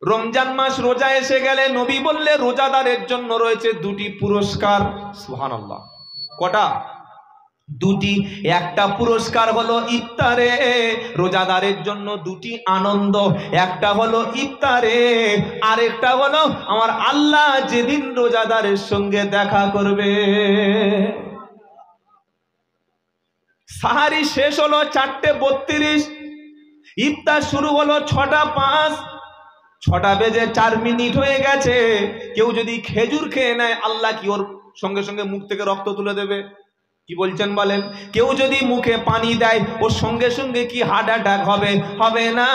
রমজান মাস রোজা এসে গেলে নবী বললে রোজাদারের জন্য রয়েছে দুটি পুরস্কার। সুবহানাল্লাহ। কটা? দুটি। একটা পুরস্কার হলো ইফতারে, রোজাদারের জন্য দুটি আনন্দ, একটা হলো ইফতারে, আরেকটা হলো আমার আল্লাহ যেদিন রোজাদারের সঙ্গে দেখা করবে। সাহারি শেষ হলো 4:32, ইফতার শুরু হলো 6:05, 6:04 হয়ে গেছে। কেউ যদি খেজুর খেয়ে নেয় আল্লাহ কি ওর সঙ্গে সঙ্গে মুখ থেকে রক্ত তুলে দেবে? কি বলছেন বলেন? কেউ যদি মুখে পানি দেয় ওর সঙ্গে সঙ্গে কি হার্ট অ্যাটাক হবে? হবে না।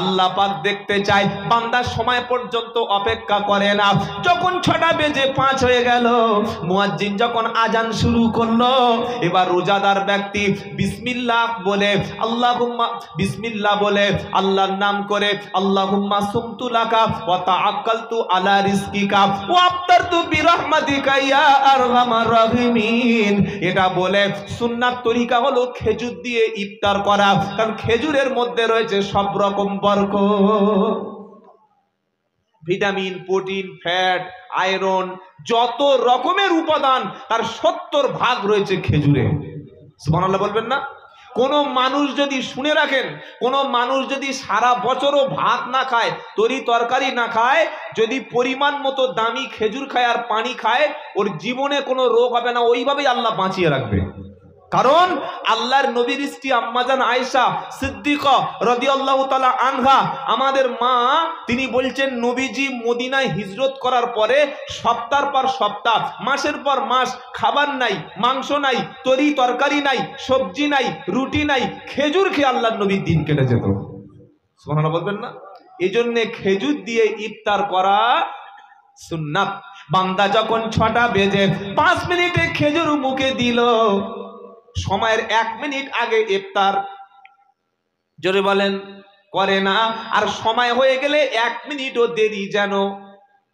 আল্লাহ পাক দেখতে চায় বান্দা সময় পর্যন্ত অপেক্ষা করে না। যখন 6:05 হয়ে গেল, মুয়াজ্জিন যখন আজান শুরু করলো, এবার রোজাদার ব্যক্তি বিসমিল্লাহ বলে, আল্লাহুম্মা বিসমিল্লাহ বলে আল্লাহর নাম করে আল্লাহুম্মা সুমতু লাকা ওয়া তাআক্কালতু আলা রিজকিকা ওয়া আফতারতু বিরহমাতিকা ইয়া আরহামার রাহিমিন, এটা বলে সুন্নাত তরিকা হলো খেজুর দিয়ে ইফতার করা, কারণ খেজুরের মধ্যে রয়েছে সব রকম বরকত, ভিটামিন, প্রোটিন, ফ্যাট, আয়রন, যত রকমের উপাদান তার 70% রয়েছে খেজুরে। সুবহানাল্লাহ বলবেন না? কোন মানুষ যদি শুনে রাখেন, কোন মানুষ যদি সারা বছরও ভাত না খায়, তরি তরকারি না খায়, যদি পরিমাণ মতো দামি খেজুর খায় আর পানি খায়, ওর জীবনে কোনো রোগ হবে না, ওইভাবেই আল্লাহ বাঁচিয়ে রাখবে। কারণ আল্লাহর নবীর স্ত্রী আম্মাজান আয়েশা সিদ্দিকা রাদিয়াল্লাহু তাআলা আনহা, আমাদের মা, তিনি বলছেন নবীজি মদিনায় হিজরত করার পরে সপ্তাহ পর সপ্তাহ, মাসের পর মাস খাবার নাই, মাংস নাই, তরি তরকারি নাই, সবজি নাই, রুটি নাই, খেজুর খেয়ে আল্লাহর নবীর দিন কেটে যেত। সুবহানাল্লাহ বলবেন না? এই জন্য খেজুর দিয়ে ইফতার করা সুন্নাত। বান্দা যখন 6:05 খেজুর মুখে দিল, সময়ের 1 মিনিট আগে ইফতার, জোরে বলেন, করে না। আর সময় হয়ে গেলে 1 মিনিটও দেরি যেন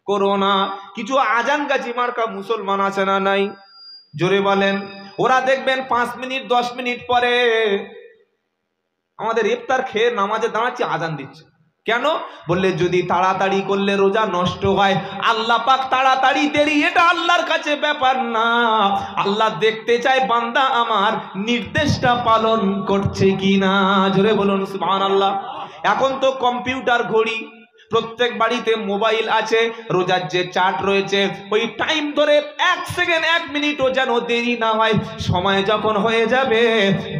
করো না। কিছু আজান গাছি মার্কা মুসলমান আছে না নাই? জোরে বলেন। ওরা দেখবেন 5 মিনিট 10 মিনিট পরে আমাদের ইফতার খেয়ে নামাজে দাঁড়াচ্ছি, আজান দিচ্ছে। কেন? বললে যদি তাড়াতাড়ি করলে রোজা নষ্ট হয়। আল্লাহ পাক তাড়াতাড়ি দেরি এটা আল্লাহর কাছে ব্যাপার না। আল্লাহ দেখতে চায় বান্দা আমার নির্দেশটা পালন করছে কিনা। জোরে বলুন সুবহানাল্লাহ। এখন তো কম্পিউটার, ঘড়ি, প্রত্যেক বাড়িতে মোবাইল আছে, রোজার যে চার্ট রয়েছে ওই টাইম ধরে 1 সেকেন্ড 1 মিনিটও যেন দেরি না হয়। সময় যখন হয়ে যাবে,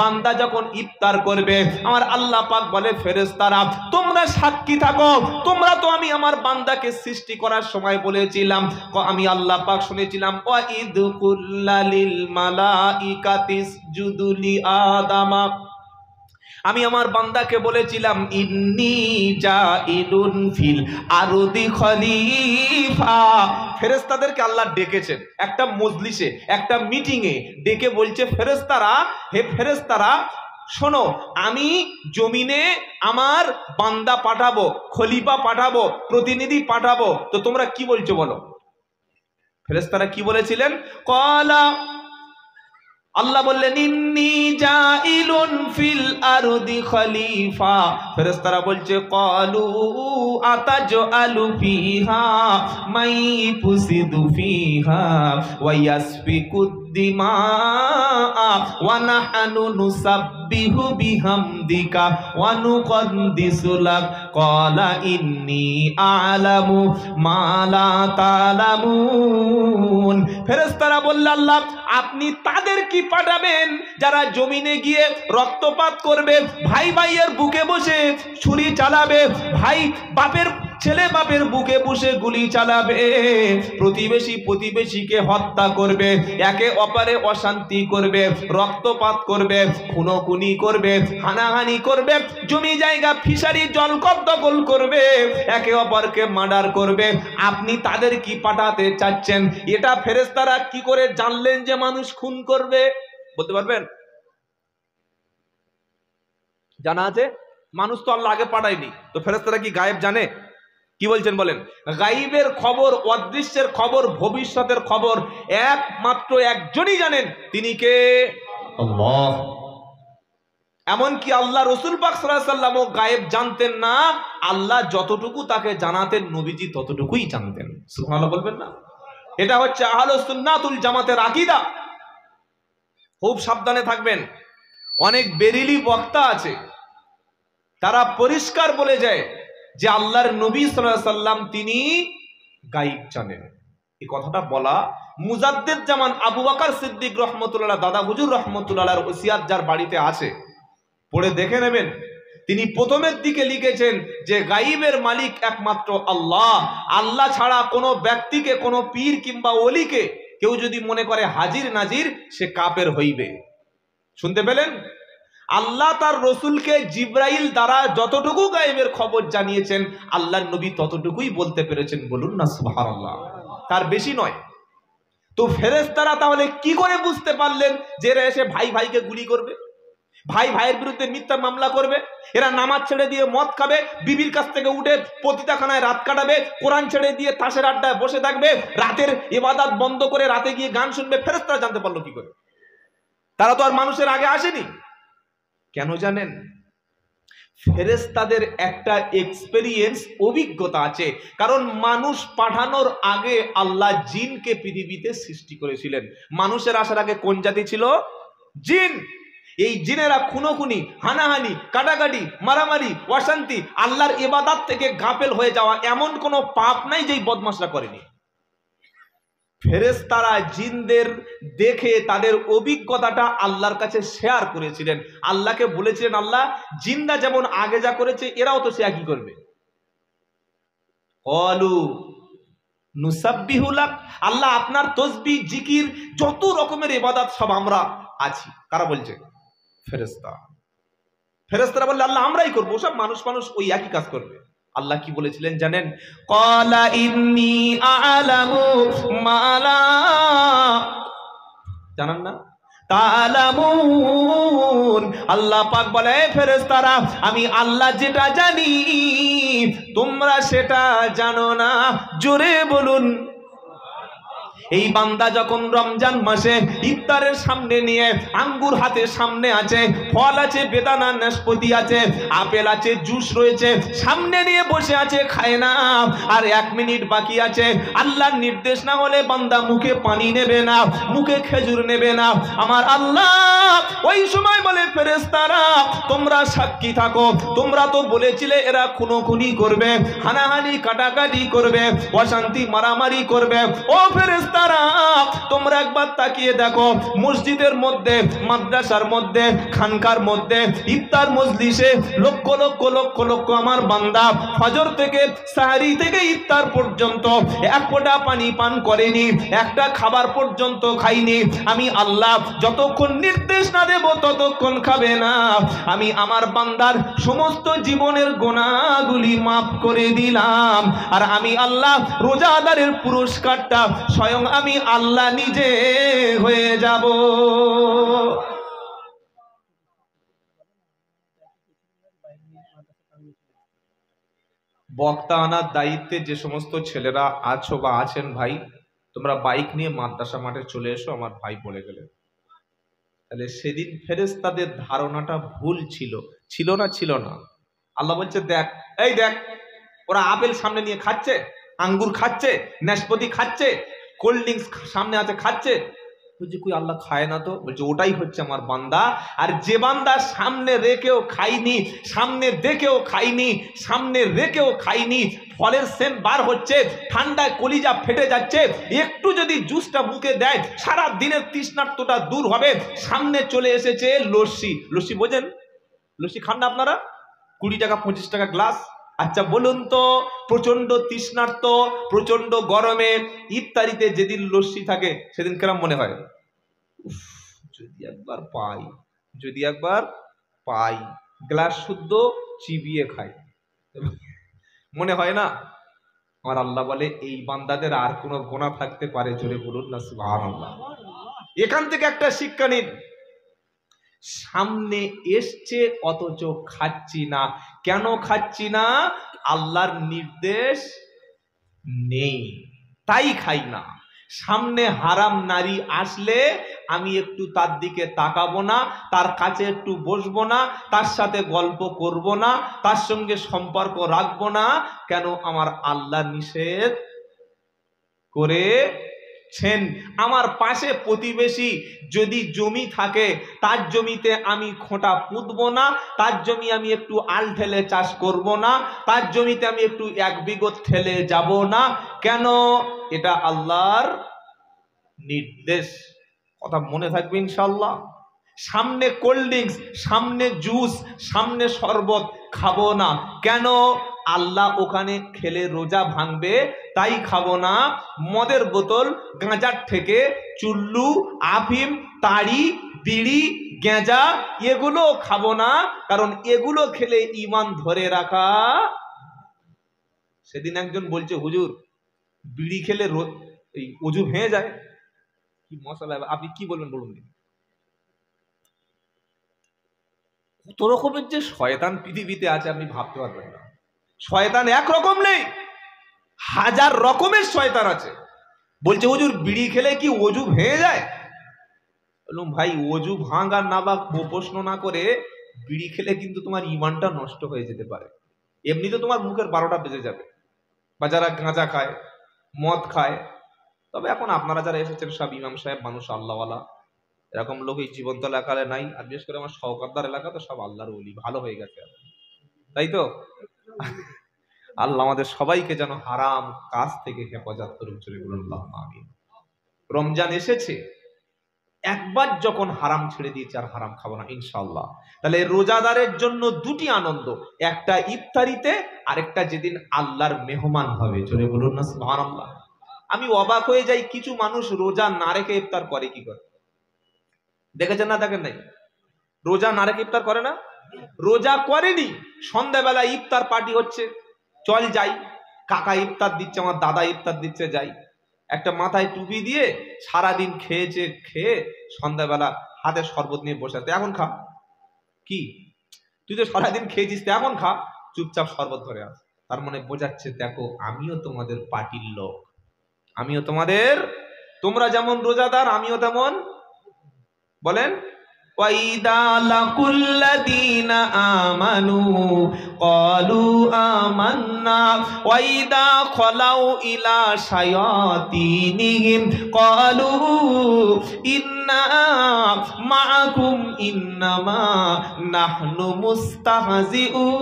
বান্দা যখন ইফতার করবে, আমার আল্লাহ পাক বলে ফেরেশতারা তোমরা সাক্ষী থাকো, তোমরা তো আমি আমার বান্দাকে সৃষ্টি করার সময় বলেছিলাম, আমি আল্লাহ পাক শুনেছিলাম ওয়া ইদ কুল্লালিল মালাইকাতিস জুদুলি আদামা, আমি আমার বান্দাকে বলেছিলাম ইন্নী জাইলুন ফিল আরদি খলিফা। ফেরেশতাদেরকে আল্লাহ ডেকেছেন একটা মজলিসে, একটা মিটিংয়ে ডেকে বলছে ফেরেশতারা, হে ফেরেশতারা শোনো, আমি জমিনে আমার বান্দা পাঠাবো, খলিফা পাঠাবো, প্রতিনিধি পাঠাবো, তো তোমরা কি বলছো বলো। ফেরেশতারা কি বলেছিলেন? ক্বালা, আল্লাহ বললেন ইন্নী জাইলুন ফিল আরদি খলিফা। ফেরেশতারা বলছে ক্বালু আতাজআলু ফিহা মাই ইফসিদু ফিহা ওয়া ইয়াসফিকুদ দিমা ওয়া নাহনু নুসাব্বিহু বিহামদিকা ওয়া নুকদ্দিসু লাক ক্বালা ইন্নী আ'লামু মা লা তা'লামুন। ফেরেশতারা বলল আল্লাহ আপনি তাদের কি পাঠাবেন যারা জমিনে গিয়ে রক্তপাত করবে, ভাই ভাইয়ের বুকে বসে ছুরি চালাবে, ভাই বাপের ছেলে বাপের বুকে বসে গুলি চালাবে, প্রতিবেশী প্রতিবেশীকে হত্যা করবে, একে অপরে অশান্তি করবে, রক্তপাত করবে, খুনোখুনি করবে, হানাহানি করবে, জমি জায়গা ফিশারি জলকর দখল করবে, একে অপরকে মার্ডার করবে, আপনি তাদের কি পাঠাতে চাচ্ছেন? এটা ফেরেশতারা কি করে জানলেন যে মানুষ খুন করবে? বলতে পারবেন? জানা আছে? মানুষ তো আল্লাহ আগে পাঠায়নি, তো ফেরেশতারা কি গায়েব জানে? কি বলছেন বলেন? গায়েবের খবর, অদৃশ্যের খবর, ভবিষ্যতের খবর একমাত্র একজনই জানেন, তিনি কে? আল্লাহ। এমনকি আল্লাহ রসুল পাক সাল্লাল্লাহু আলাইহি ওয়াসাল্লামও গায়েব জানতেন না, আল্লাহ যতটুকু তাকে জানাতেন নবীজি ততটুকুই জানতেন। সুবহানাল্লাহ বলবেন না? এটা হচ্ছে আহলুস সুন্নাতুল জামাতের আকীদা। খুব সাবধানে থাকবেন। অনেক বেরিলি বক্তা আছে, তারা পরিষ্কার বলে যায় যে আল্লাহর নবী সাল্লাল্লাহু আলাইহি ওয়াসাল্লাম তিনি গায়েব জানেন। এই কথাটা বলা মুজাদ্দিদ জামান আবু বকর সিদ্দিক রহমতুল্লাহ, দাদা হুজুর রহমতুল্লাহর ওসিয়াত যার বাড়িতে আছে, পড়ে দেখে নেবেন। তিনি প্রথমের দিকে লিখেছেন যে গায়েবের মালিক একমাত্র আল্লাহ। আল্লাহ ছাড়া কোনো ব্যক্তিকে, কোনো পীর কিংবা ওলিকে কেউ যদি মনে করে হাজির নাজির, সে কাফের হইবে। শুনতে পেলেন? আল্লাহ তার রসুলকে জিব্রাইল দ্বারা যতটুকু গায়েবের খবর জানিয়েছেন, আল্লাহর নবী ততটুকুই বলতে পেরেছেন। বলুন না সুবহানাল্লাহ। তার বেশি নয়। তো ফেরেশতারা তাহলে কি করে বুঝতে পারলেন যে এরা এসে ভাই ভাইকে গুলি করবে, ভাই ভাইয়ের বিরুদ্ধে মিথ্যা মামলা করবে, এরা নামাজ ছেড়ে দিয়ে মদ খাবে, বিবির কাছ থেকে উঠে পতিতাখানায় রাত কাটাবে, কোরআন ছেড়ে দিয়ে তাসের আড্ডায় বসে থাকবে, রাতের ইবাদত বন্ধ করে রাতে গিয়ে গান শুনবে? ফেরেশতারা জানতে পারলো কি করে? তারা তো আর মানুষের আগে আসেনি। কেন জানেন? ফেরেশতাদের একটা এক্সপেরিয়েন্স, অভিজ্ঞতা আছে। কারণ মানুষ পাঠানোর আগে আল্লাহ জিনকে পৃথিবীতে সৃষ্টি করেছিলেন। মানুষের আসার আগে কোন জাতি ছিল? জিন। এই জিনেরা খুনোখুনি, হানাহানি, কাটাকাটি, মারামারি, অশান্তি, আল্লাহর ইবাদত থেকে গাফেল হয়ে যাওয়া, এমন কোনো পাপ নাই যেই বদমাশরা করেনি। ফেরেশতারা জিনদের দেখে তাদের অভিজ্ঞতাটা আল্লাহর কাছে শেয়ার করেছিলেন। আল্লাহকে বলেছিলেন, আল্লাহ জিনরা যেমন আগে যা করেছে এরাও তো সে একই করবে। অলু নুসাব্বিহু লাক, আল্লাহ আপনার তসবিহ, জিকির, যত রকমের ইবাদত সব আমরা আছি। কারা বলছে? ফেরেশতা। ফেরেশতারা বললে আল্লাহ আমরাই করব, সব মানুষ ওই একই কাজ করবে। আল্লাহ কি বলেছিলেন জানেন? ক্বালা ইন্নী আ'লামু মা লা, জানেন না? তা'লামুন। আল্লাহ পাক বলে, ফেরেশতারা আমি আল্লাহ যেটা জানি তোমরা সেটা জানো না। জোরে বলুন। এই বান্দা যখন রমজান মাসে ইফতারের সামনে নিয়ে আঙ্গুর হাতে সামনে আছে, ফল আছে, বেদানা নাশপাতি আছে, আপেল আছে, জুস রয়েছে, সামনে নিয়ে বসে আছে, খায় না, আর 1 মিনিট বাকি আছে, আল্লাহর নির্দেশ না হলে বান্দা মুখে পানি নেবে না, মুখে খেজুর নেবে না। আমার আল্লাহ ওই সময় বলে, ফেরেশতারা তোমরা সাক্ষী থাকো, তোমরা তো বলেছিলে এরা খুনোখুনি করবে, হানাহানি কাটাকাটি করবে, অশান্তি মারামারি করবে। ও ফেরেশতা তোমরা একবার তাকিয়ে দেখো, মসজিদের মধ্যে, মাদ্রাসার মধ্যে, খানকার মধ্যে, ইফতার মজলিসে লক্ষ লক্ষ লক্ষ লক্ষ আমার বান্দা ফজর থেকে সাহারি থেকে ইফতার পর্যন্ত এক ফোঁটা পানি পান করেনি, একটা খাবার পর্যন্ত খাইনি। আমি আল্লাহ যতক্ষণ নির্দেশ না দেব ততক্ষণ খাবে না। আমি আমার বান্দার সমস্ত জীবনের গুনাহগুলি মাফ করে দিলাম। আর আমি আল্লাহ রোজাদারের পুরস্কারটা স্বয়ং আমি আল্লাহ নিজে হয়ে যাব। বক্তা আনার দায়িত্বে যে সমস্ত ছেলেরা আছো বা আছেন ভাই, তোমরা বাইক নিয়ে মাদ্রাসা মাঠে চলে এসো, আমার ভাই বলে গেলেন। তাহলে সেদিন ফেরেশতাদের ধারণাটা ভুল ছিল, ছিল না? ছিল না। আল্লাহ বলছে, দেখ, এই দেখ, ওরা আপেল সামনে নিয়ে খাচ্ছে, আঙ্গুর খাচ্ছে, নাশপাতি খাচ্ছে, কোল্ড ড্রিঙ্কস সামনে আছে খাচ্ছে। বলছে কই আল্লাহ খায় না তো? বলছে ওটাই হচ্ছে আমার বান্দা। আর যে বান্দা সামনে রেখেও খাইনি, সামনে দেখেও খাইনি, সামনে রেখেও খাইনি, ফলের সেন্ট বার হচ্ছে, ঠান্ডায় কলিজা ফেটে যাচ্ছে, একটু যদি জুসটা মুখে দেয় সারা দিনের তৃষ্ণার্তটা দূর হবে। সামনে চলে এসেছে লস্যি, লস্যি বোঝেন? লস্যি খান না আপনারা? 20 টাকা 25 টাকা গ্লাস। আচ্ছা বলুন তো, প্রচন্ড তৃষ্ণার্ত, প্রচন্ড গরমে ইফতারিতে যেদিন লস্যি থাকে সেদিন কেমন মনে হয়? যদি একবার পাই, যদি একবার পাই, গ্লাস শুদ্ধ চিবিয়ে খাই, মনে হয় না? আমার আল্লাহ বলে, এই বান্দাদের আর কোনো গোনা থাকতে পারে? জোরে বলুন না সুবহানাল্লাহ। এখান থেকে একটা শিক্ষা নিন। সামনে এসছে অথচ খাচ্ছি না। কেন খাচ্ছি না? আল্লাহর নির্দেশ নেই, তাই খাই না। সামনে হারাম নারী আসলে আমি একটু তার দিকে তাকাবো না, তার কাছে একটু বসবো না, তার সাথে গল্প করব না, তার সঙ্গে সম্পর্ক রাখবো না। কেন? আমার আল্লাহ নিষেধ করেছেন। আমার পাশে প্রতিবেশী যদি জমি থাকে, তার জমিতে আমি খোঁটা পুঁতবো না, তার জমি আমি একটু আল ঠেলে চাষ করব না, তার জমিতে আমি একটু এক বিঘত ঠেলে যাব না। কেন? এটা আল্লাহর নির্দেশ। কথা মনে থাকবে ইনশাআল্লাহ। সামনে কোল্ড ড্রিঙ্কস, সামনে জুস, সামনে শরবত খাবো না। কেন? আল্লাহ ওখানে খেলে রোজা ভাঙবে, তাই খাবো না। মদের বোতল, গাঁজার থেকে চুল্লু, আফিম, তাড়ি, বিড়ি, গেঁজা এগুলো খাবো না, কারণ এগুলো খেলে ঈমান ধরে রাখা। সেদিন একজন বলছে, হুজুর বিড়ি খেলে এই ওযু ভেঙে যায়। কি মশলা, আপনি কি বলবেন বলুন। কত রকমের যে শয়তান পৃথিবীতে আছে আপনি ভাবতে পারবেন না। শয়তান একরকম নেই, হাজার রকমের শয়তান আছে। বলছে হুজুর বিড়ি খেলে কি ওযু ভেঙে যায়? বললাম ভাই, ওযু ভাঙা না বা প্রশ্ন না করে, বিড়ি খেলে কিন্তু তোমার ঈমানটা নষ্ট হয়ে যেতে পারে। এমনি তো তোমার মুখের 12টা বেজে যাবে। বা যারা গাঁজা খায়, মদ খায়, তবে এখন আপনারা যারা এসেছেন সব ইমাম সাহেব মানুষ, আল্লাহওয়ালা, এরকম লোক এই জীবনতলা এলাকায় নাই। আর বিশেষ করে আমার শওকতদার এলাকা তো সব আল্লাহর ওলি, ভালো হয়ে গেছে, তাই তো। আল্লাহ আমাদের সবাইকে যেন হারাম কাজ থেকে হেফাজত করুন, চলে বলুন আল্লাহুম্মা আমিন। রমজান এসেছে, একবার যখন হারাম ছেড়ে দিয়েছে আর হারাম খাবো না ইনশাআল্লাহ। তাহলে রোজাদারের জন্য দুটি আনন্দ, একটা ইফতারিতে, আরেকটা যেদিন আল্লাহর মেহমান হবে, চলে বলুন না সুবহানাল্লাহ। আমি অবাক হয়ে যাই, কিছু মানুষ রোজা না রেখে ইফতার করে। কি করে দেখেছেন না? দেখেন নাই? রোজা না রেখে ইফতার করে না? রোজা করেনি, সন্ধ্যাবেলা ইফতার পার্টি হচ্ছে, চল যাই, কাকা ইফতার দিচ্ছে, আমার দাদা ইফতার দিচ্ছে, যাই। একটা মাথায় টুপি দিয়ে সারাদিন খেয়েছে, খেয়ে সন্ধ্যাবেলা হাতে শরবত নিয়ে বসে আছে, এখন খা। কি তুই তো সারাদিন খেয়েছিস, এখন খা, চুপচাপ শরবত ধরে আস। তার মানে বোঝাচ্ছে, দেখো আমিও তোমাদের পার্টির লোক, আমিও তোমাদের, তোমরা যেমন রোজাদার আমিও তেমন। বলেন, وَإِذَا لَقُوا الَّذِينَ آمَنُوا قَالُوا آمَنَّا وَإِذَا خَلَوْا إِلَى شَيَاطِينِهِمْ قَالُوا إِنَّا مَعَكُمْ إِنَّمَا نَحْنُ مُسْتَهْزِئُونَ।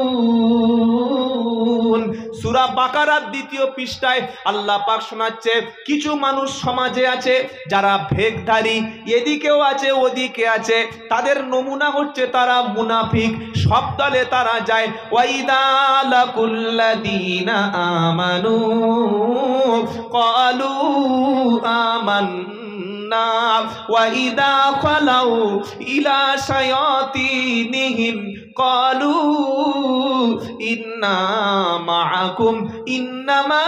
সূরা বাকারার ২য় পৃষ্ঠায় আল্লাহ পাক শোনাচ্ছে, কিছু মানুষ সমাজে আছে যারা ভেকধারী, এদিকেও আছে ওদিকে আছে, তাদের নমুনা হচ্ছে তারা মুনাফিক, সব দলে তারা যায়। ওয়াইদা লাকুল্লাযীনা আমানু ক্বালু আমান্না ওয়াইদা খালাউ ইলা শায়াতিনিহিম ক্বালু ইন্না মাআকুম ইন্নামা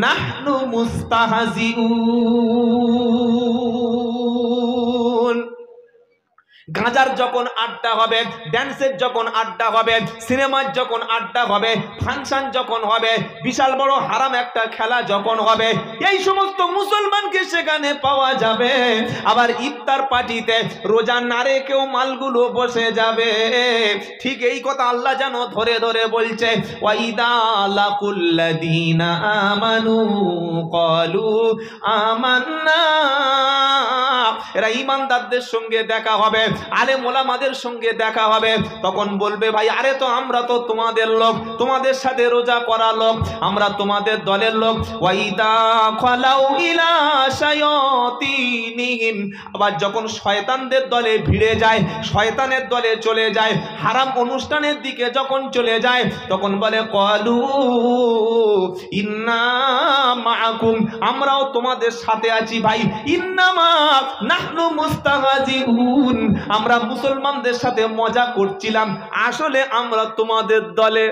নাহনু মুস্তাহজিউন। গাঁজার যখন আড্ডা হবে, ড্যান্সের যখন আড্ডা হবে, সিনেমার যখন আড্ডা হবে, ফাংশন যখন হবে, বিশাল বড় হারাম একটা খেলা যখন হবে, এই সমস্ত মুসলমানকে সেখানে পাওয়া যাবে। আবার ইফতার পার্টিতে রোজা না রেখেও মালগুলো বসে যাবে। ঠিক এই কথা আল্লাহ যেন ধরে ধরে বলছে, ওয়াইদা লাকুল্লাযীনা আমানু ক্বালু আমান্না। এরা ঈমানদারদের সঙ্গে দেখা হবে, আলেম ওলামাদের সঙ্গে দেখা হবে, তখন বলবে, ভাই আরে তো আমরা তো তোমাদের লোক, তোমাদের সাথে রোজা করা লোক, আমরা তোমাদের দলের লোক। ওয়াইদা খালাউ ইলা শায়াতিনিহিম। আবার যখন শয়তানদের দলে ভিড়ে যায়, শয়তানের দলে চলে যায়, হারাম অনুষ্ঠানের দিকে যখন চলে যায়, তখন বলে ক্বালু ইন্না মাআকুম, আমরাও তোমাদের সাথে আছি ভাই, ইন্নামা নাহনু মুস্তাহজিউন, আমরা মুসলমানদের সাথে মজা করছিলাম, আসলে আমরা তোমাদের দলে।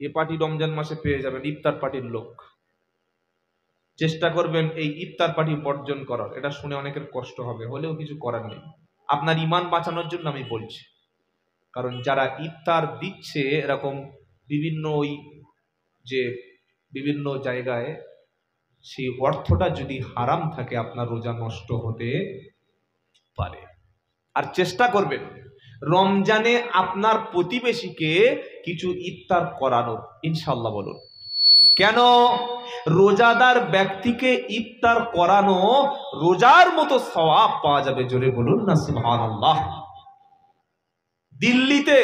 এ পার্টি রমজান মাসে পেয়ে যাবেন, ইফতার পার্টির লোক। চেষ্টা করবেন এই ইফতার পার্টি বর্জন করার। এটা শুনে অনেকের কষ্ট হবে, হলেও কিছু করার নেই, আপনার ঈমান বাঁচানোর জন্য আমি বলছি। কারণ যারা ইফতার দিচ্ছে এরকম বিভিন্ন ওই যে বিভিন্ন জায়গায় সেই অর্থটা যদি হারাম থাকে আপনার রোজা নষ্ট হতে পারে। আর চেষ্টা করবেন রমজানে আপনার প্রতিবেশীকে কিছু ইফতার করানোর, ইনশাআল্লাহ বলুন। কেন? রোজাদার ব্যক্তিকে ইফতার করানো রোজার মতো সওয়াব পাওয়া যাবে, জোরে বলুন না সুবহানাল্লাহ। দিল্লিতে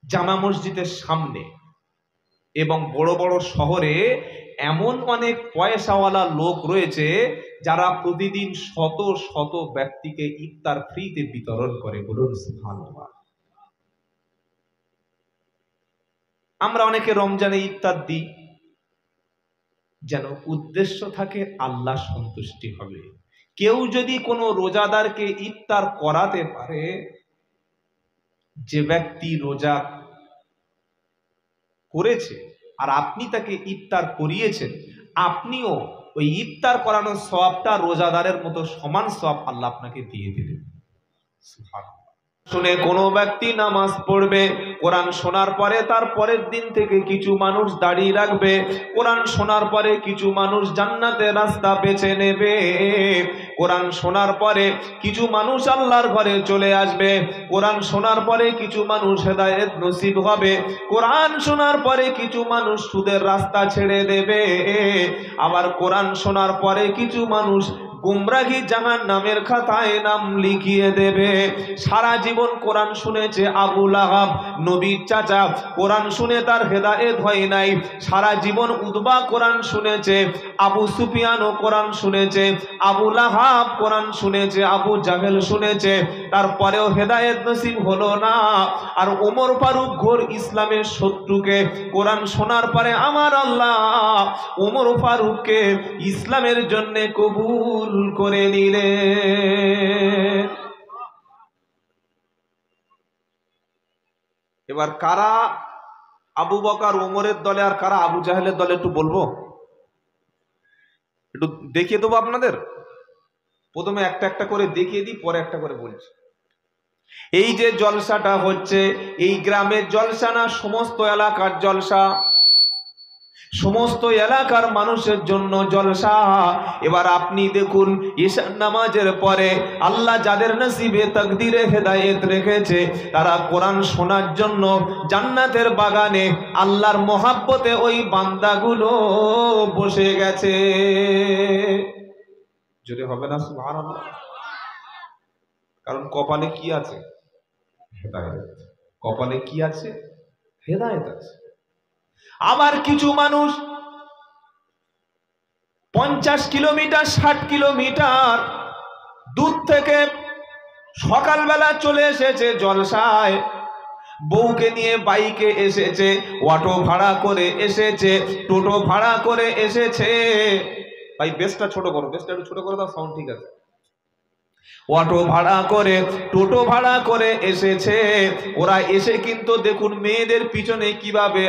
জামা মসজিদের সামনে এবং বড় বড় শহরে এমন অনেক পয়সাওয়ালা লোক রয়েছে যারা প্রতিদিন শত শত ব্যক্তিকে ইফতার ফ্রিতে বিতরণ করে, বলুন সুবহানাল্লাহ। আমরা অনেকে রমজানে ইফতার দিই, যেন উদ্দেশ্য থাকে আল্লাহ সন্তুষ্টি হবে। কেউ যদি কোনো রোজাদারকে ইফতার করাতে পারে, যে ব্যক্তি রোজা করেছে আর আপনি তাকে ইফতার করিয়েছেন, আপনিও ওই ইফতার করানোর সওয়াবটা রোজাদারের মতো সমান সওয়াব আল্লাহ আপনাকে দিয়ে দিলেন। সুবহানাল্লাহ। শুনে কোনো ব্যক্তি নামাজ পড়বে, কোরআন শোনার পরে তার পরের দিন থেকে কিছু মানুষ দাঁড়িয়ে রাখবে, কোরআন শোনার পরে কিছু মানুষ জান্নাতের রাস্তা বেছে নেবে, কোরআন শোনার পরে কিছু মানুষ আল্লাহর ঘরে চলে আসবে, কোরআন শোনার পরে কিছু মানুষ হেদায়েত নসিব হবে, কোরআন শোনার পরে কিছু মানুষ সুদের রাস্তা ছেড়ে দেবে, আবার কোরআন শোনার পরে কিছু মানুষ গুমরাহি জাহান্নামের খাতায় নাম লিখিয়ে দেবে। সারা জীবন কোরআন শুনেছে আবু লাহাব, নবীর চাচা, কোরআন শুনে তার হেদায়েত হয় নাই। সারা জীবন উতবা কোরআন শুনেছে, আবু সুফিয়ানও কোরআন শুনেছে, আবু লাহাব কোরআন শুনেছে, আবু জাহেল শুনেছে, তারপরেও হেদায়েত নসিব হলো না। আর ওমর ফারুক ঘোর ইসলামের শত্রুকে কোরআন শোনার পরে আমার আল্লাহ ওমর ফারুককে ইসলামের জন্য কবুল করে নিলেন। এবার কারা আবু বকর ওমরের দলে আর কারা আবু জাহেলের দলে একটু বলবো, একটু দেখিয়ে দেবো আপনাদের। প্রথমে একটা একটা করে দেখিয়ে দিই, পরে একটা করে বলছি। এই যে জলসাটা হচ্ছে, এই গ্রামের জলসা না, সমস্ত এলাকার জলসা, সমস্ত এলাকার মানুষের জন্য জলসা। এবার আপনি দেখুন, ঈশার নামাজের পরে আল্লাহ যাদের নসিবে তাকদীরে হেদায়েত রেখেছে, তারা কোরআন শোনার জন্য জান্নাতের বাগানে আল্লাহর মহাব্বতে ওই বান্দাগুলো বসে গেছে। জোরে হবে না সুবহানাল্লাহ? কারণ কপালে কি আছে? হেদায়েত। কপালে কি আছে? হেদায়েত আছে। আবার কিছু মানুষ 50 কিলোমিটার 60 কিলোমিটার দূর থেকে সকালবেলা চলে এসেছে জলসায়, বউকে নিয়ে বাইকে এসেছে, অটো ভাড়া করে এসেছে, টোটো ভাড়া করে এসেছে। ভাই বেসটা ছোট করো, বেসটা একটু ছোট করে দাও, সাউন্ড ঠিক আছে। অটো ভাড়া করে, টোটো ভাড়া করে এসেছে। ওরা এসে কিন্তু দেখুন মেয়েদের পিছনে কিভাবে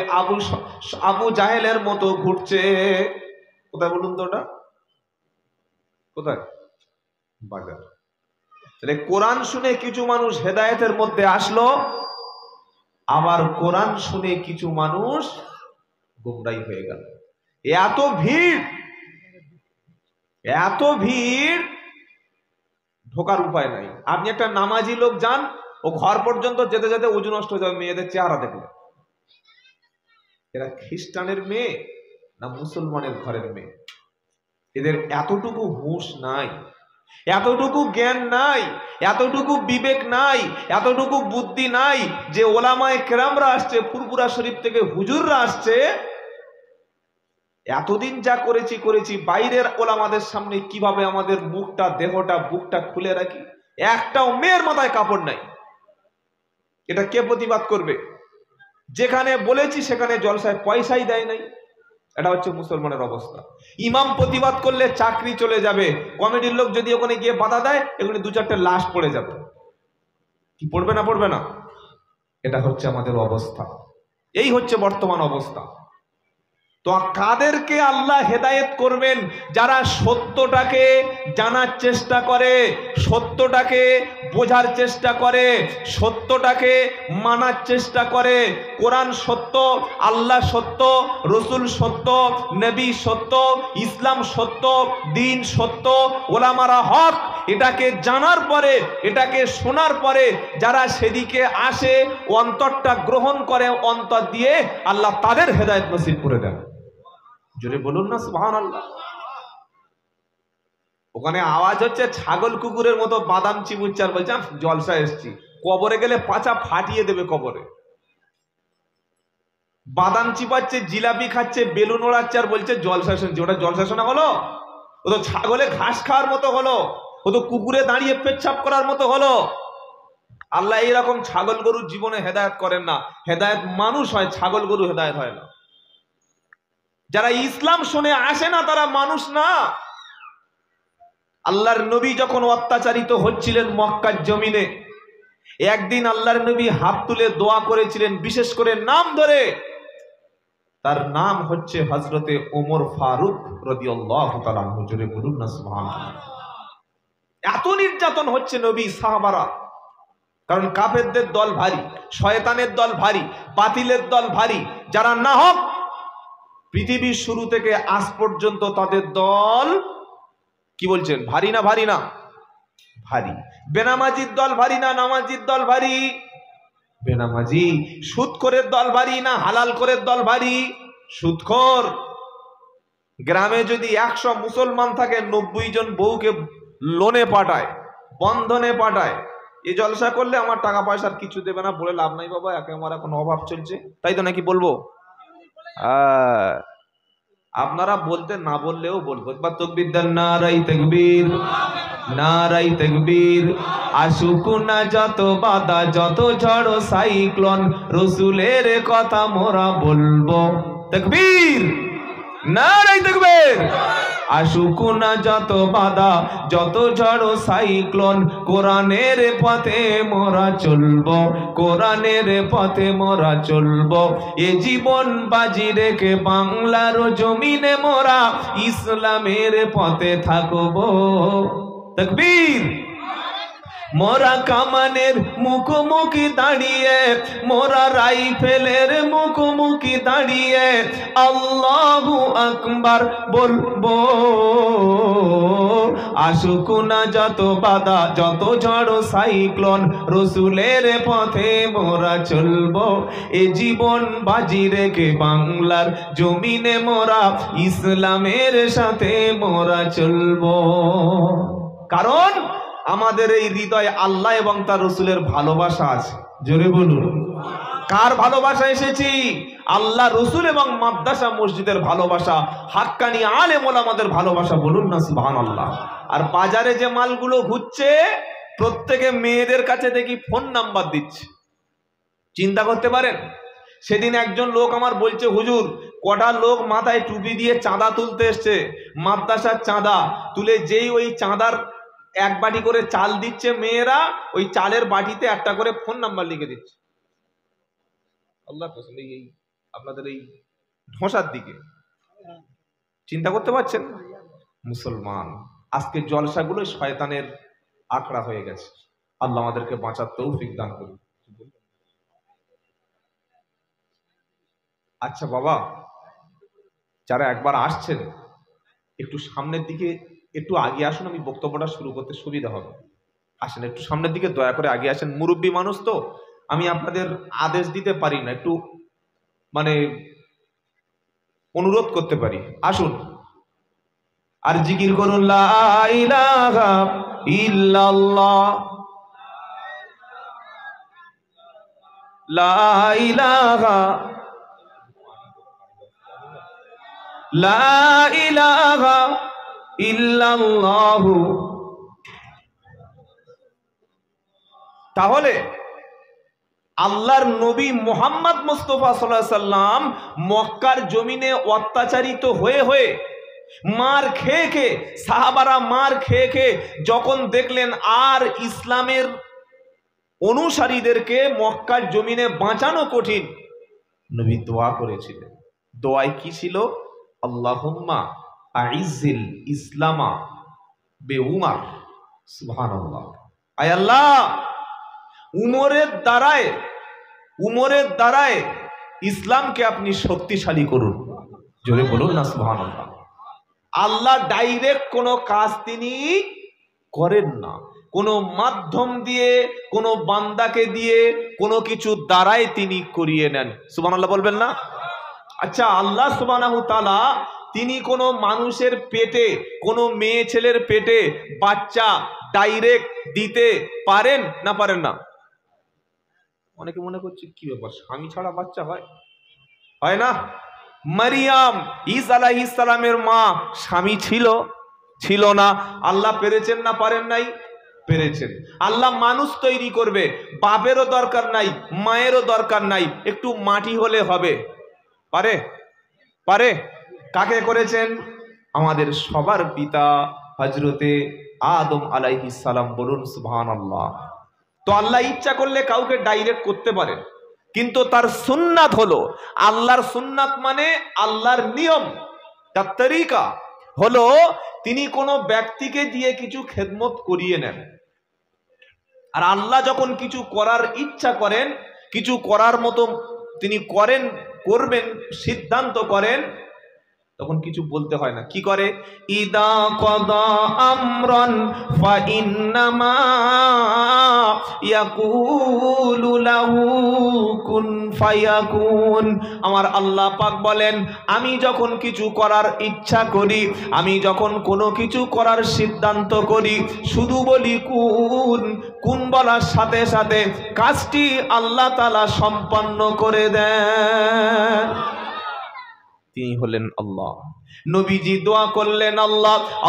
আবু জাহেলের মতো ঘুরছে। কোথায় বলুন তো? ওটা কোথায়? বাজার। তাহলে কোরআন শুনে কিছু মানুষ হেদায়েতের মধ্যে আসলো, আবার কোরআন শুনে কিছু মানুষ গোমরাই হয়ে গেল। এত ভিড়, এত ভিড়, ঢোকার উপায় নাই। আপনি একটা নামাজি লোক যান, ও ঘর পর্যন্ত যেতে যেতে ওযু নষ্ট হয়ে যাবে মেয়েদের চেহারা দেখলে। এরা খ্রিস্টানের মেয়ে না মুসলমানের ঘরের মেয়ে? এদের এতটুকু হুঁশ নাই, এতটুকু জ্ঞান নাই, এতটুকু বিবেক নাই, এতটুকু বুদ্ধি নাই যে ওলামায়ে কেরামরা আসছে, ফুরফুরা শরীফ থেকে হুজুররা আসছে, এতদিন যা করেছি বাইরের ওলামাদের সামনে কিভাবে আমাদের মুখটা, দেহটা, বুকটা খুলে রাখি। একটাও মেয়ের মাথায় কাপড় নাই। এটা কে প্রতিবাদ করবে? যেখানে বলেছি সেখানে জলসায় পয়সাই দেয় নাই। এটা হচ্ছে মুসলমানের অবস্থা। ইমাম প্রতিবাদ করলে চাকরি চলে যাবে, কমিটির লোক যদি ওখানে গিয়ে বাধা দেয়, এগুলি 2-4টে লাশ পড়ে যাবে। কি পড়বে না? পড়বে না? এটা হচ্ছে আমাদের অবস্থা। এই হচ্ছে বর্তমান অবস্থা। তো কাদেরকে আল্লাহ হেদায়েত করবেন? যারা সত্যটাকে জানার চেষ্টা করে, সত্যটাকে বোঝার চেষ্টা করে, সত্যটাকে মানার চেষ্টা করে। কোরআন সত্য, আল্লাহ সত্য, রসুল সত্য, নবী সত্য, ইসলাম সত্য, দ্বীন সত্য, ওলামারা হক, এটাকে জানার পরে, এটাকে শোনার পরে যারা সেদিকে আসে, অন্তরটা গ্রহণ করে, অন্তর দিয়ে আল্লাহ তাদের হেদায়েত নসিব করে দেন। জোরে বলুন না সুবহানাল্লাহ। ওখানে আওয়াজ হচ্ছে ছাগল কুকুরের মতো, বাদাম চিবুচ্চার, বলছে জলসা এসছি। কবরে গেলে পাছা ফাটিয়ে দেবে কবরে। বাদাম চিবাচ্ছে, জিলাপি খাচ্ছে, বেলুন ওড়াচ্ছে, আর বলছে জলসা শুনছে। ওটা জলসা শোনা হলো? ও তো ছাগলে ঘাস খাওয়ার মতো হলো, ও তো কুকুরে দাঁড়িয়ে পেচ্ছাপ করার মতো হলো। আল্লাহ এইরকম ছাগল গরুর জীবনে হেদায়েত করেন না। হেদায়েত মানুষ হয়, ছাগল গরু হেদায়েত হয় না। যারা ইসলাম শুনে আসে না তারা মানুষ না। আল্লাহর নবী যখন অত্যাচারিত হচ্ছিলেন মক্কার জমিনে, একদিন আল্লাহর নবী হাত তুলে দোয়া করেছিলেন, বিশেষ করে নাম ধরে। তার নাম হচ্ছে হযরতে ওমর ফারুক রাদিয়াল্লাহু তাআলা আনহু। জোরে বলুন না সুবহানাল্লাহ। এত নির্যাতন হচ্ছে নবী সাহাবারা, কারণ কাফেরদের দল ভারী, শয়তানের দল ভারী, বাতিলের দল ভারী। যারা না হোক পৃথিবীর শুরু থেকে আজ পর্যন্ত তাদের দল কি বলছেন, ভারী না ভারী না? ভারী। বেনামাজির দল ভারী না নামাজির দল ভারী? বেনামাজি। সুদখোরের দল ভারী না হালাল করের দল ভারী? সুদখোর। গ্রামে যদি 100 মুসলমান থাকে, 90 জন বউকে লোনে পাঠায়, বন্ধনে পাঠায়। এই জলসা করলে আমার টাকা পয়সার কিছু দেবে না, বলে লাভ নাই বাবা, একে আমার এখন অভাব চলছে, তাই তো নাকি বলবো? আপনারা বলতে না বললেও বলবো। একবার তাকবীর দেন, নারাই তাকবীর, নারাই তাকবীর। আসুক না যত বাধা, যত ঝড় সাইক্লোন, রসুলের কথা মোরা বলবো। তাকবীর, নারাই তাকবীর। আসুক না যত বাধা, যত ঝড় সাইক্লোন, কোরআনের পথে মোরা চলবো, কোরআনের পথে মোরা চলবো। এ জীবন বাজি রেখে বাংলার জমিনে মোরা ইসলামের পথে থাকবো। তাকবীর। মোরা কামানের মুখোমুখি দাঁড়িয়ে, মোরা রাইফেলের মুখোমুখি দাঁড়িয়ে আল্লাহু আকবার বলবো। আসুক না যত বাধা, যত ঝড় সাইক্লোন, রসুলের পথে মোরা চলবো। এ জীবন বাজি রেখে বাংলার জমিনে মোরা ইসলামের সাথে মোরা চলবো। কারণ আমাদের এই হৃদয়ে আল্লাহ এবং তার রসুলের ভালোবাসা আছে। জোরে বলুন। কার ভালোবাসা এসেছি? আল্লাহ, রসুল এবং মাদ্রাসা মসজিদের ভালোবাসা, হাক্কানি আলেম ওলামাদের ভালোবাসা। বলুন না সুবহানাল্লাহ। আর বাজারে যে মালগুলো ঘুরছে, প্রত্যেকে মেয়েদের কাছে দেখি ফোন নাম্বার দিচ্ছে। চিন্তা করতে পারেন? সেদিন একজন লোক আমার বলছে, হুজুর, কটা লোক মাথায় টুপি দিয়ে চাঁদা তুলতে এসছে, মাদ্রাসার চাঁদা তুলে, যেই ওই চাঁদার এক বাটি করে চাল দিচ্ছে মেয়েরা, ওই চালের বাটিতে একটা করে ফোন নাম্বার লিখে দিচ্ছে। আল্লাহ পছন্দ এই আপনাদের এই ঢোসার দিকে। চিন্তা করতে পারছেন? মুসলমান, আজকে জলসাগুলো শয়তানের আখড়া হয়ে গেছে। আল্লাহ আমাদেরকে বাঁচার তৌফিক দান করুন। আচ্ছা বাবা, যারা একবার আসছেন একটু সামনের দিকে একটু আগে আসুন, আমি বক্তব্যটা শুরু করতে সুবিধা হবে। আসেন একটু সামনের দিকে, দয়া করে আগে আসেন। মুরব্বী মানুষ তো, আমি আপনাদের আদেশ দিতে পারি না, একটু মানে অনুরোধ করতে পারি। আসুন আর জিকির করুন, লা ইলাহা ইল্লাল্লাহ, লা ইলাহা, লা ইলাহা ইল্লাল্লাহু। তাহলে আল্লাহর নবী মুহাম্মদ মুস্তাফা সাল্লাল্লাহু আলাইহি সাল্লাম মক্কার জমিনে অত্যাচারিত হয়ে হয়ে, মার খেয়ে খেয়ে, সাহাবারা মার খেয়ে খেয়ে যখন দেখলেন আর ইসলামের অনুসারীদেরকে মক্কার জমিনে বাঁচানো কঠিন, নবী দোয়া করেছিলেন, দোয়ায় কি ছিল? আল্লাহুম্মা আইজ্জিল ইসলামা বে উমার। সুবহানাল্লাহ। আয় আল্লাহ, উমরের দ্বারায় ইসলামকে আপনি শক্তিশালী করুন। জোরে বলুন না সুবহানাল্লাহ। আল্লাহ ডাইরেক্ট কোনো কাজ তিনি করেন না, কোনো মাধ্যম দিয়ে, কোনো বান্দাকে দিয়ে, কোনো কিছু দ্বারাই তিনি করিয়ে নেন। সুবহানাল্লাহ বলবেন না? আচ্ছা, আল্লাহ সুবহানাহু তাআলা তিনি কোনো মানুষের পেটে, কোনো মেয়ে ছেলের পেটে বাচ্চা ডাইরেক্ট দিতে পারেন না পারেন না? অনেকে মনে করছে কি ব্যাপার, স্বামী ছাড়া বাচ্চা হয়? হয় না? মারিয়াম ঈসা আলাইহিস সালামের মা, স্বামী ছিল না। আল্লাহ পেরেছেন না পারেন নাই? পেরেছেন। আল্লাহ মানুষ তৈরি করবে, বাপেরও দরকার নাই, মায়েরও দরকার নাই, একটু মাটি হলে হবে। পারে? কাকে করেছেন? আমাদের সবার পিতা হযরতে আদম আলাইহিস সালাম। বলুন সুবহানাল্লাহ। তো আল্লাহ ইচ্ছা করলে কাউকে ডাইরেক্ট করতে পারেন, কিন্তু তার সুন্নাত হলো, আল্লাহর সুন্নাত মানে আল্লাহর নিয়ম, তার তরিকা হলো তিনি কোনো ব্যক্তিকে দিয়ে কিছু খেদমত করিয়ে নেন। আর আল্লাহ যখন কিছু করার ইচ্ছা করেন, কিছু করার মতো তিনি করবেন সিদ্ধান্ত করেন, তখন কিছু বলতে হয় না। কি করে? ইদা কদা আমরান ফা ইন্নামা ইয়াকুলু লাহু কুন ফায়াকুন। আমার আল্লাহ পাক বলেন, আমি যখন কিছু করার ইচ্ছা করি, আমি যখন কোনো কিছু করার সিদ্ধান্ত করি, শুধু বলি কুন বলার সাথে সাথে কাজটি আল্লাহ তাআলা সম্পন্ন করে দেন। তিনি হলেন আল্লাহ। নবীজি দোয়া করলেন,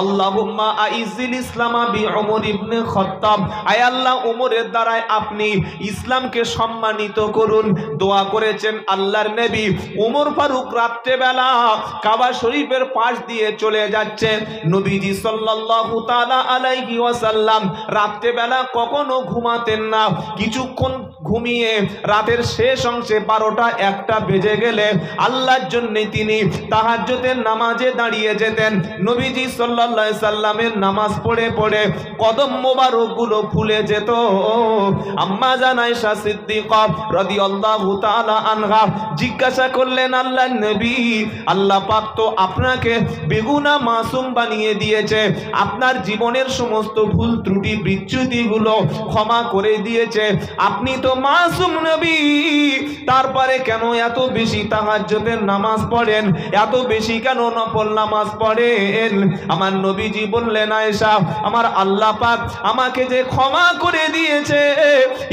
আল্লাহুম্মা আইজ্জিল ইসলামা বিউমর ইবনে খাত্তাব। আয় আল্লাহ, উমরের দ্বারায় আপনি ইসলামকে সম্মানিত করুন। দোয়া করেছেন আল্লাহর নবী। উমর ফারুক রাত্রেবেলা কাবা শরীফের পাশ দিয়ে চলে যাচ্ছে। নবীজি সাল্লাল্লাহু তাআলা আলাইহি ওয়াসাল্লাম রাত্রেবেলা কখনো ঘুমাতেন না। কিছুক্ষণ ঘুমিয়ে রাতের শেষ অংশে 12টা 1টা বেজে গেলে আল্লাহর জন্য তিনি তাহাজ্জুদের নামাজে দাঁড়িয়ে যেতেন। নবীজি সাল্লাল্লাহু আলাইহি সাল্লামের নামাজ পড়ে পড়ে কদম মোবারক গুলো ফুলে যেত। আম্মা জান আয়েশা সিদ্দিকা রাদিয়াল্লাহু তাআলা আনহা জিজ্ঞাসা করলেন, আল্লাহর নবী, আল্লাহ পাক তো আপনাকে বেগুনা মাসুম বানিয়ে দিয়েছে, আপনার জীবনের সমস্ত ভুল ত্রুটি বিচ্যুতি গুলো ক্ষমা করে দিয়েছে, আপনি তো মাসুম নবী, তারপরে কেন এত বেশি তাহাজ্জুদের নামাজ পড়েন, এত বেশি কেন নফল নামাজ পড়েন? আমার নবীজি বললেন, আয়েশা, আমার আল্লাহ পাক আমাকে যে ক্ষমা করে দিয়েছে,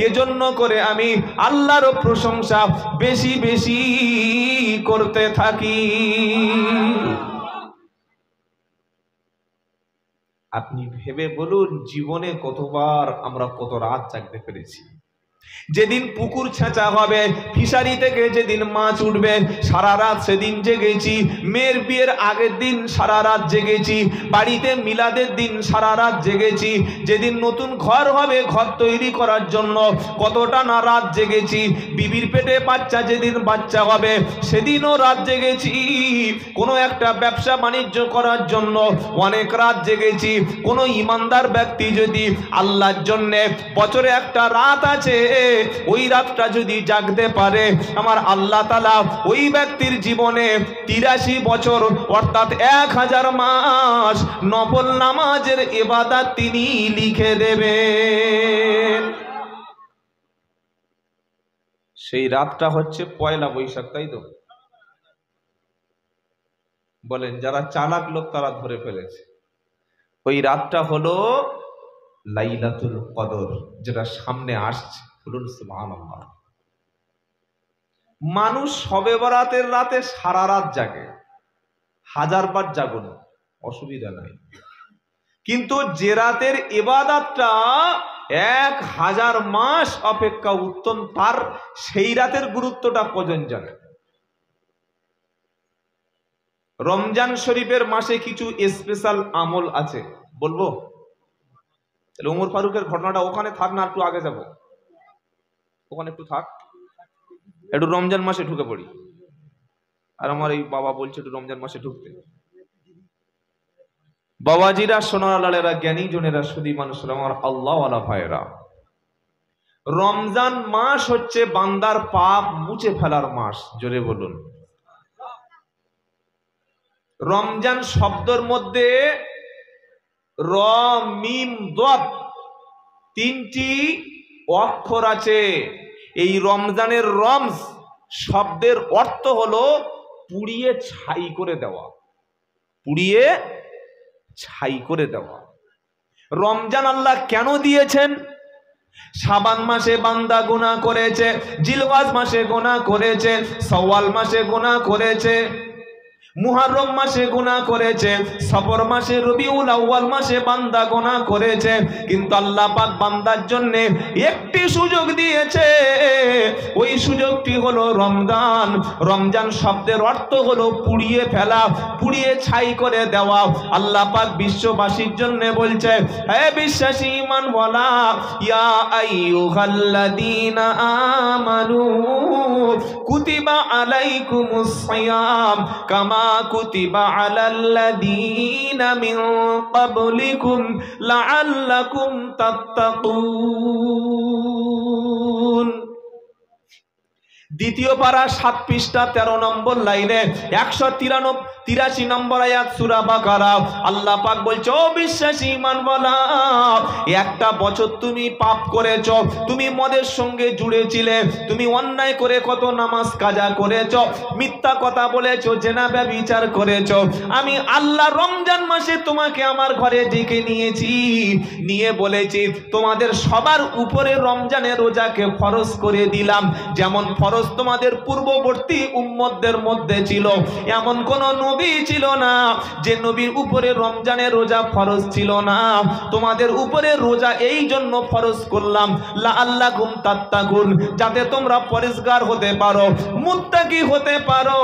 এজন্য করে আমি আল্লাহর প্রশংসা বেশি বেশি করতে থাকি। আপনি ভেবে বলুন, জীবনে কতবার আমরা কত রাত জাগতে পেরেছি। যেদিন পুকুর ছেঁচা হবে, ফিশারি থেকে যেদিন মাছ উঠবে, সারা রাত সেদিন জেগেছি। মেয়ের বিয়ের আগের দিন সারা রাত জেগেছি। বাড়িতে মিলাদের দিন সারা রাত জেগেছি। যেদিন নতুন ঘর হবে, ঘর তৈরি করার জন্য কতটা না রাত জেগেছি। বিবির পেটে যেদিন বাচ্চা হবে, সেদিনও রাত জেগেছি। কোনো একটা ব্যবসা বাণিজ্য করার জন্য অনেক রাত জেগেছি। কোনো ইমানদার ব্যক্তি যদি আল্লাহর জন্য বছরে একটা রাত আছে, ওই রাতটা যদি জাগতে পারে, আমার আল্লাহ তাআলা ওই ব্যক্তির জীবনে 83 বছর অর্থাৎ 1000 মাস নফল নামাজের ইবাদত তিনি লিখে দেবেন। সেই রাতটা হচ্ছে পয়লা বৈশাখ, তাই তো? বলেন, যারা চালাক লোক তারা ধরে ফেলেছে। ওই রাতটা হলো লাইলাতুল কদর, যেটা সামনে আসছে। বলুন সুবহানাল্লাহ। মানুষ শবে বরাতের রাতে সারা রাত জাগে, 1000 বার জাগুন, অসুবিধা নাই। কিন্তু যে রাতের ইবাদতটা 1000 মাস অপেক্ষা উত্তম, তার সেই রাতের গুরুত্বটা কজন জানে? রমজান শরীফের মাসে কিছু স্পেশাল আমল আছে, বলবো? তাহলে ওমর ফারুকের ঘটনাটা ওখানে থাক না, একটু আগে যাব, ওখানে একটু থাক, একটু রমজান মাসে ঢুকে পড়ি। আর আমার এই বাবা বলছে একটু রমজান মাসে ঢুকতে। বাবাজিরা, সোনালালেরা, জ্ঞানী জনেরা, সুধী মানুষরা, আমার আল্লাহওয়ালা ভাইরা, রমজান মাস হচ্ছে বান্দার পাপ মুছে ফেলার মাস। জোরে বলুন। রমজান শব্দের মধ্যে র, মিম, দত তিনটি অক্ষর আছে। এই রমজানের রমজ শব্দের অর্থ হলো পুড়িয়ে ছাই করে দেওয়া, পুড়িয়ে ছাই করে দেওয়া। রমজান আল্লাহ কেন দিয়েছেন? শাবান মাসে বান্দা গুনাহ করেছে, জিলওয়াজ মাসে গুনাহ করেছে, শাওয়াল মাসে গুনাহ করেছে, মুহররম মাসে গুনাহ করেছে, সফর মাসে, রবিউল আউয়াল মাসে বান্দা গুনাহ করেছে, কিন্তু আল্লাহ পাক বান্দার জন্য একটি সুযোগ দিয়েছে। ওই সুযোগটি হলো রমজান। রমজান শব্দের অর্থ হলো পুড়িয়ে ফেলা, পুড়িয়ে ছাই করে দেওয়া। আল্লাহ পাক বিশ্ববাসীর জন্য বলছে, হে বিশ্বাসী ঈমানওয়ালা, ইয়া আইয়ুহাল্লাযীনা আমানু কুতিবা আলাইকুমুস সিয়াম কামা কুতিবা আলাল্লাযীনা মিন ক্বাবলিকুম লাআল্লাকুম তাত্তাকুন। দ্বিতীয় পারা 7 পৃষ্ঠা 13 নম্বর লাইনে 183 নম্বর আয়াত সূরা বাকারা। আল্লাহ পাক বলছে, ও বিশ্বাসী ঈমানওয়ালা, একটা বছর তুমি পাপ করেছো, তুমি মদের সঙ্গে জুড়েছিলে, তুমি অন্যায় করে কত নামাজ কাজা করেছো, মিথ্যা কথা বলেছো, জেনা ব্যভিচার করেছো। আমি আল্লাহ রমজান মাসে তোমাকে আমার ঘরে ডেকে নিয়েছি, নিয়ে বলেছি তোমাদের সবার উপরে রমজানের রোজাকে ফরজ করে দিলাম। যেমন ফরজ তোমাদের পূর্ববর্তী উম্মতদের মধ্যে ছিল, এমন কোন নবী ছিল না যে নবীর উপরে রমজানের রোজা ফরজ ছিল না। তোমাদের উপরে রোজা এই জন্য ফরজ করলাম লাআল্লাকুম তাত্তাকুন, যাতে তোমরা পরেজগার হতে পারো, মুত্তাকি হতে পারো।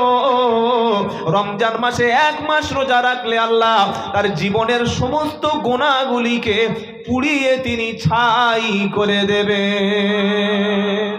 রমজান মাসে 1 মাস রোজা রাখলে আল্লাহ তার জীবনের সমস্ত গুনাহগুলিকে পুড়িয়ে তিনি ছাই করে দেবেন।